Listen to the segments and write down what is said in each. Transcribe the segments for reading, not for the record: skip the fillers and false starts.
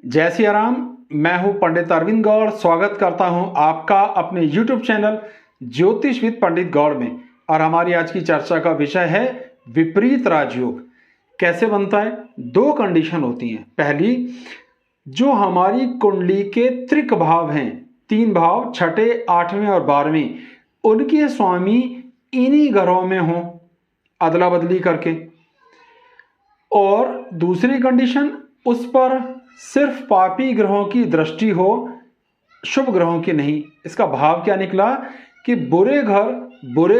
जय सिया राम। मैं हूं पंडित अरविंद गौड़। स्वागत करता हूं आपका अपने YouTube चैनल ज्योतिष विद पंडित गौड़ में। और हमारी आज की चर्चा का विषय है विपरीत राजयोग कैसे बनता है। दो कंडीशन होती हैं। पहली, जो हमारी कुंडली के त्रिक भाव हैं, तीन भाव, छठे, आठवें और 12वें, उनके स्वामी इन्हीं घरों में हों अदला बदली करके। और दूसरी कंडीशन, उस पर सिर्फ पापी ग्रहों की दृष्टि हो, शुभ ग्रहों की नहीं। इसका भाव क्या निकला कि बुरे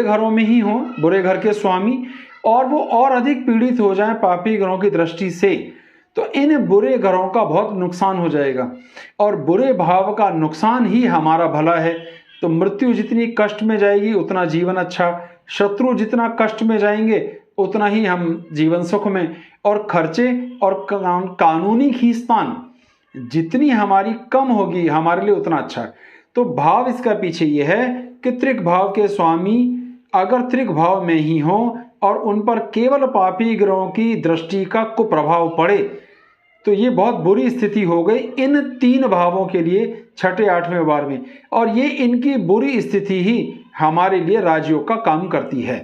घरों में ही हो, बुरे घर के स्वामी, और वो और अधिक पीड़ित हो जाएं पापी ग्रहों की दृष्टि से, तो इन बुरे ग्रहों का बहुत नुकसान हो जाएगा। और बुरे भाव का नुकसान ही हमारा भला है। तो मृत्यु जितनी कष्ट में जाएगी उतना जीवन अच्छा, शत्रु जितना कष्ट में जाएंगे उतना ही हम जीवन सुख में, और खर्चे और कानूनी खींचतान जितनी हमारी कम होगी हमारे लिए उतना अच्छा। तो भाव इसका पीछे ये है कि त्रिक भाव के स्वामी अगर त्रिक भाव में ही हो और उन पर केवल पापी ग्रहों की दृष्टि का कुप्रभाव पड़े, तो ये बहुत बुरी स्थिति हो गई इन तीन भावों के लिए, छठे, आठवें, 12वें। और ये इनकी बुरी स्थिति ही हमारे लिए राजयोग का काम करती है।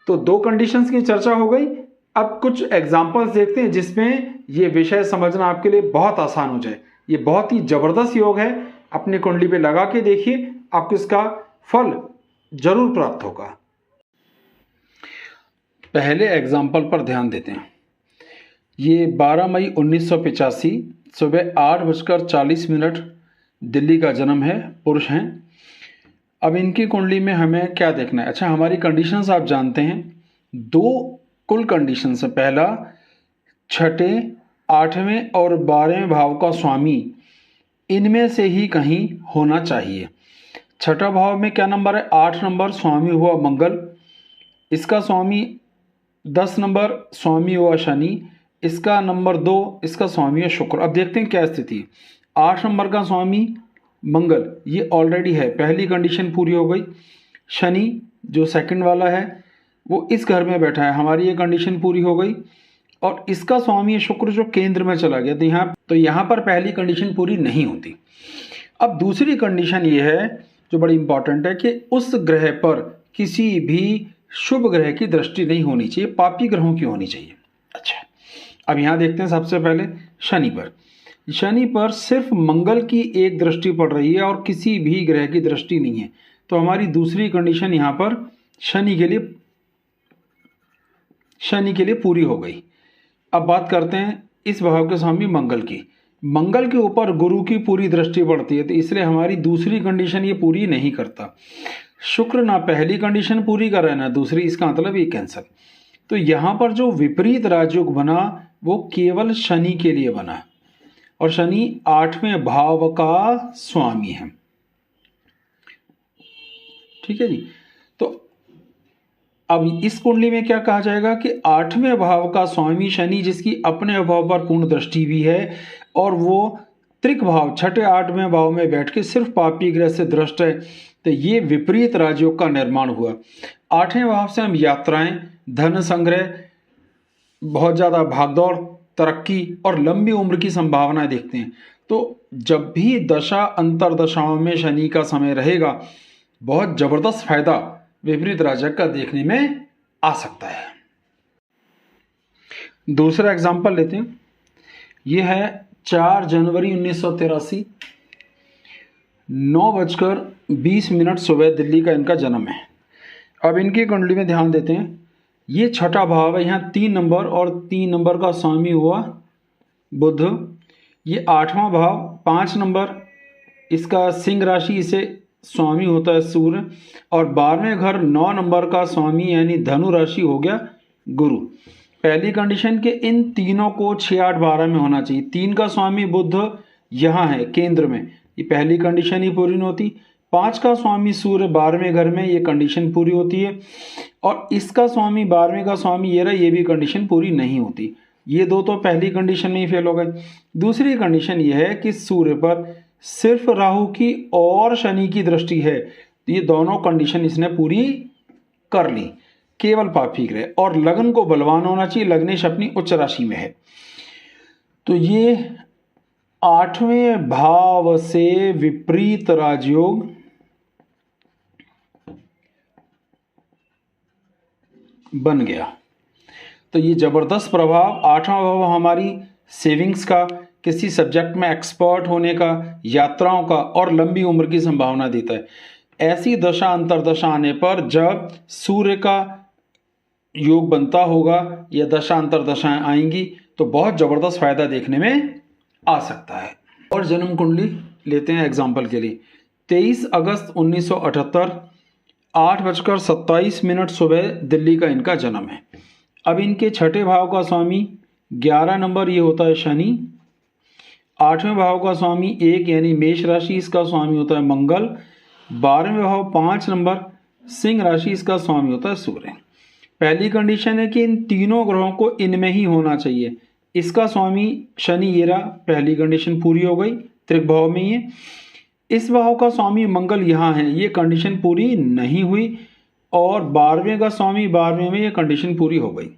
तो दो कंडीशंस की चर्चा हो गई। अब कुछ एग्जांपल्स देखते हैं जिसमें ये विषय समझना आपके लिए बहुत आसान हो जाए। ये बहुत ही जबरदस्त योग है। अपनी कुंडली पे लगा के देखिए, आपको इसका फल जरूर प्राप्त होगा। पहले एग्जाम्पल पर ध्यान देते हैं। ये 12 मई 1985 सुबह 8:40 दिल्ली का जन्म है, पुरुष हैं। अब इनकी कुंडली में हमें क्या देखना है। अच्छा, हमारी कंडीशंस आप जानते हैं, दो कुल कंडीशंस है। पहला, छठे, आठवें और 12वें भाव का स्वामी इनमें से ही कहीं होना चाहिए। छठा भाव में क्या नंबर है? 8 नंबर, स्वामी हुआ मंगल। इसका स्वामी 10 नंबर, स्वामी हुआ शनि। इसका नंबर 2, इसका स्वामी है शुक्र। अब देखते हैं क्या स्थिति है। 8 नंबर का स्वामी मंगल, ये ऑलरेडी है, पहली कंडीशन पूरी हो गई। शनि जो सेकंड वाला है वो इस घर में बैठा है, हमारी ये कंडीशन पूरी हो गई। और इसका स्वामी शुक्र जो केंद्र में चला गया, तो यहाँ पर पहली कंडीशन पूरी नहीं होती। अब दूसरी कंडीशन ये है जो बड़ी इंपॉर्टेंट है कि उस ग्रह पर किसी भी शुभ ग्रह की दृष्टि नहीं होनी चाहिए, पापी ग्रहों की होनी चाहिए। अच्छा, अब यहाँ देखते हैं सबसे पहले शनि पर सिर्फ मंगल की एक दृष्टि पड़ रही है और किसी भी ग्रह की दृष्टि नहीं है। तो हमारी दूसरी कंडीशन यहाँ पर शनि के लिए पूरी हो गई। अब बात करते हैं इस भाव के स्वामी मंगल की। मंगल के ऊपर गुरु की पूरी दृष्टि पड़ती है, तो इसलिए हमारी दूसरी कंडीशन ये पूरी नहीं करता। शुक्र ना पहली कंडीशन पूरी कर रहा है ना दूसरी, इसका मतलब ये कैंसल। तो यहाँ पर जो विपरीत राजयोग बना वो केवल शनि के लिए बना, और शनि 8वें भाव का स्वामी है। ठीक है जी। तो अब इस कुंडली में क्या कहा जाएगा कि 8वें भाव का स्वामी शनि, जिसकी अपने भाव पर पूर्ण दृष्टि भी है, और वो त्रिक भाव छठे, 8वें भाव में बैठ के सिर्फ पापी ग्रह से दृष्ट है। तो ये विपरीत राजयोग का निर्माण हुआ। 8वें भाव से हम यात्राएं, धन संग्रह, बहुत ज़्यादा भागदौड़, तरक्की और लंबी उम्र की संभावनाएं देखते हैं। तो जब भी दशा अंतरदशाओं में शनि का समय रहेगा, बहुत जबरदस्त फायदा विपरीत राजयोग का देखने में आ सकता है। दूसरा एग्जाम्पल लेते हैं। यह है 4 जनवरी 1983 9:20 सुबह दिल्ली का इनका जन्म है। अब इनकी कुंडली में ध्यान देते हैं। ये छठा भाव है, यहाँ 3 नंबर, और 3 नंबर का स्वामी हुआ बुध। ये 8वां भाव 5 नंबर, इसका सिंह राशि, इसे स्वामी होता है सूर्य। और 12वें घर 9 नंबर का स्वामी यानी धनु राशि हो गया गुरु। पहली कंडीशन के इन तीनों को 6, 8, 12 में होना चाहिए। 3 का स्वामी बुध यहाँ है केंद्र में, ये पहली कंडीशन ही पूरी नहीं होती। 5 का स्वामी सूर्य 12वें घर में, ये कंडीशन पूरी होती है। और इसका स्वामी 12वें का स्वामी ये रहा, ये भी कंडीशन पूरी नहीं होती। ये दो तो पहली कंडीशन में ही फेल हो गए। दूसरी कंडीशन ये है कि सूर्य पर सिर्फ राहु की और शनि की दृष्टि है, तो ये दोनों कंडीशन इसने पूरी कर ली, केवल पापी ग्रह। और लग्न को बलवान होना चाहिए, लग्नेश अपनी उच्च राशि में है। तो ये 8वें भाव से विपरीत राजयोग बन गया। तो ये जबरदस्त प्रभाव। 8वां भाव हमारी सेविंग्स का, किसी सब्जेक्ट में एक्सपर्ट होने का, यात्राओं का और लंबी उम्र की संभावना देता है। ऐसी दशा अंतरदशा आने पर जब सूर्य का योग बनता होगा या दशा अंतरदशाएं आएंगी तो बहुत जबरदस्त फायदा देखने में आ सकता है। और जन्म कुंडली लेते हैं एग्जाम्पल के लिए। 23 अगस्त 1978 8:27 सुबह दिल्ली का इनका जन्म है। अब इनके छठे भाव का स्वामी 11 नंबर ये होता है शनि। 8वें भाव का स्वामी 1 यानी मेष राशि, इसका स्वामी होता है मंगल। 12वें भाव 5 नंबर सिंह राशि, इसका स्वामी होता है सूर्य। पहली कंडीशन है कि इन तीनों ग्रहों को इनमें ही होना चाहिए। इसका स्वामी शनि ये रहा, पहली कंडीशन पूरी हो गई, त्रिक भाव में ही है। इस भाव का स्वामी मंगल यहाँ है, ये कंडीशन पूरी नहीं हुई। और 12वें का स्वामी 12वें में, ये कंडीशन पूरी हो गई।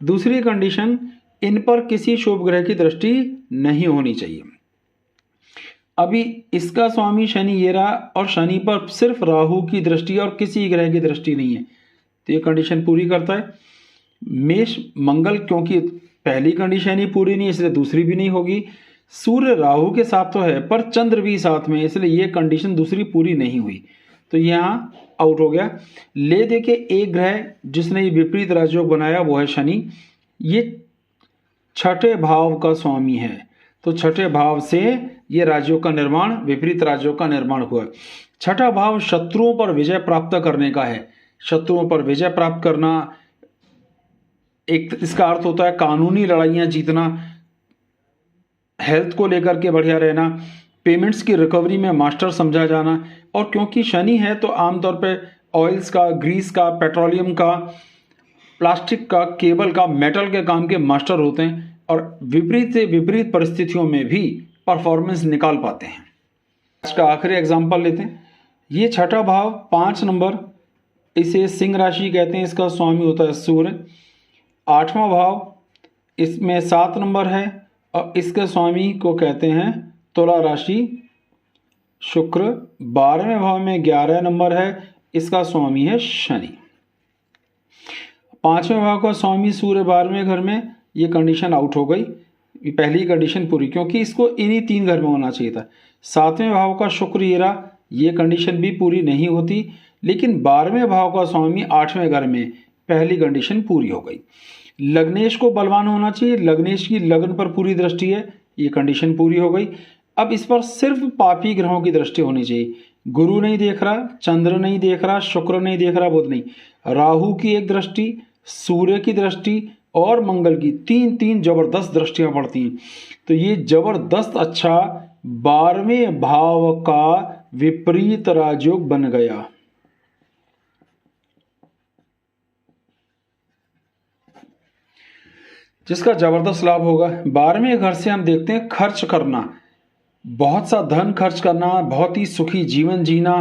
दूसरी कंडीशन, इन पर किसी शुभ ग्रह की दृष्टि नहीं होनी चाहिए। अभी इसका स्वामी शनि ये रहा और शनि पर सिर्फ राहु की दृष्टि और किसी ग्रह की दृष्टि नहीं है, तो ये कंडीशन पूरी करता है। मेष मंगल, क्योंकि पहली कंडीशन ही पूरी नहीं इसलिए दूसरी भी नहीं होगी। सूर्य राहु के साथ तो है पर चंद्र भी साथ में, इसलिए ये कंडीशन दूसरी पूरी नहीं हुई, तो यहाँ आउट हो गया। ले देके एक ग्रह जिसने ये विपरीत राजयोग बनाया वो है शनि। ये छठे भाव का स्वामी है, तो छठे भाव से ये राजयोग का निर्माण, विपरीत राजयोग का निर्माण हुआ। छठा भाव शत्रुओं पर विजय प्राप्त करने का है। शत्रुओं पर विजय प्राप्त करना, एक इसका अर्थ होता है कानूनी लड़ाइयाँ जीतना, हेल्थ को लेकर के बढ़िया रहना, पेमेंट्स की रिकवरी में मास्टर समझा जाना। और क्योंकि शनि है तो आमतौर पे ऑयल्स का, ग्रीस का, पेट्रोलियम का, प्लास्टिक का, केबल का, मेटल के काम के मास्टर होते हैं और विपरीत से विपरीत परिस्थितियों में भी परफॉर्मेंस निकाल पाते हैं। इसका आखिरी एग्जाम्पल लेते हैं। ये छठा भाव 5 नंबर, इसे सिंह राशि कहते हैं, इसका स्वामी होता है सूर्य। 8वां भाव इसमें 7 नंबर है और इसके स्वामी को कहते हैं तुला राशि शुक्र। 12वें भाव में 11 नंबर है, इसका स्वामी है शनि। 5वें भाव का स्वामी सूर्य 12वें घर में, ये कंडीशन आउट हो गई, पहली कंडीशन पूरी, क्योंकि इसको इन्हीं 3 घर में होना चाहिए था। 7वें भाव का शुक्र ये रहा, ये कंडीशन भी पूरी नहीं होती, लेकिन 12वें भाव का स्वामी 8वें घर में, पहली कंडीशन पूरी हो गई। लग्नेश को बलवान होना चाहिए, लग्नेश की लग्न पर पूरी दृष्टि है, ये कंडीशन पूरी हो गई। अब इस पर सिर्फ पापी ग्रहों की दृष्टि होनी चाहिए। गुरु नहीं देख रहा, चंद्र नहीं देख रहा, शुक्र नहीं देख रहा, बुध नहीं, राहु की एक दृष्टि, सूर्य की दृष्टि और मंगल की, 3 जबरदस्त दृष्टियां पड़ती हैं। तो ये जबरदस्त अच्छा 12वें भाव का विपरीत राजयोग बन गया। जिसका जबरदस्त लाभ होगा। 12वें घर से हम देखते हैं खर्च करना, बहुत सा धन खर्च करना, बहुत ही सुखी जीवन जीना,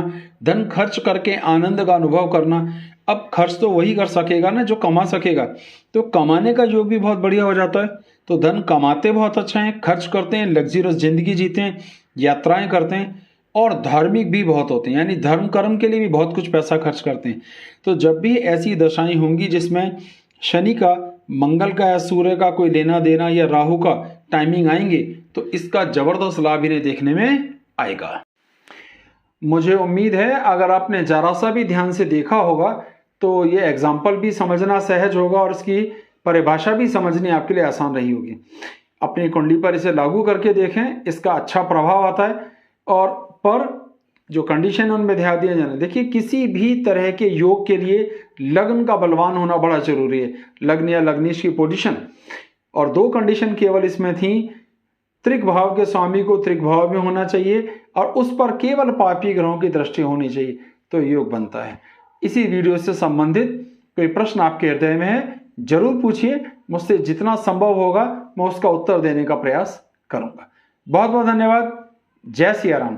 धन खर्च करके आनंद का अनुभव करना। अब खर्च तो वही कर सकेगा ना जो कमा सकेगा, तो कमाने का योग भी बहुत बढ़िया हो जाता है। तो धन कमाते बहुत अच्छा है, खर्च करते हैं, लग्जरियस जिंदगी जीते हैं, यात्राएं करते हैं और धार्मिक भी बहुत होते हैं, यानी धर्म कर्म के लिए भी बहुत कुछ पैसा खर्च करते हैं। तो जब भी ऐसी दशाएं होंगी जिसमें शनि का, मंगल का या सूर्य का कोई लेना देना या राहु का टाइमिंग आएंगे, तो इसका जबरदस्त लाभ इन्हें देखने में आएगा। मुझे उम्मीद है अगर आपने जरा सा भी ध्यान से देखा होगा तो ये एग्जाम्पल भी समझना सहज होगा और इसकी परिभाषा भी समझनी आपके लिए आसान रही होगी। अपनी कुंडली पर इसे लागू करके देखें, इसका अच्छा प्रभाव आता है। और पर जो कंडीशन है उनमें ध्यान दिया जाना। देखिए, किसी भी तरह के योग के लिए लग्न का बलवान होना बड़ा जरूरी है, लग्न या लग्नेश की पोजीशन। और 2 कंडीशन केवल इसमें थी, त्रिक भाव के स्वामी को त्रिक भाव में होना चाहिए और उस पर केवल पापी ग्रहों की दृष्टि होनी चाहिए, तो योग बनता है। इसी वीडियो से संबंधित कोई प्रश्न आपके हृदय में है जरूर पूछिए, मुझसे जितना संभव होगा मैं उसका उत्तर देने का प्रयास करूंगा। बहुत बहुत धन्यवाद। जय सिया राम।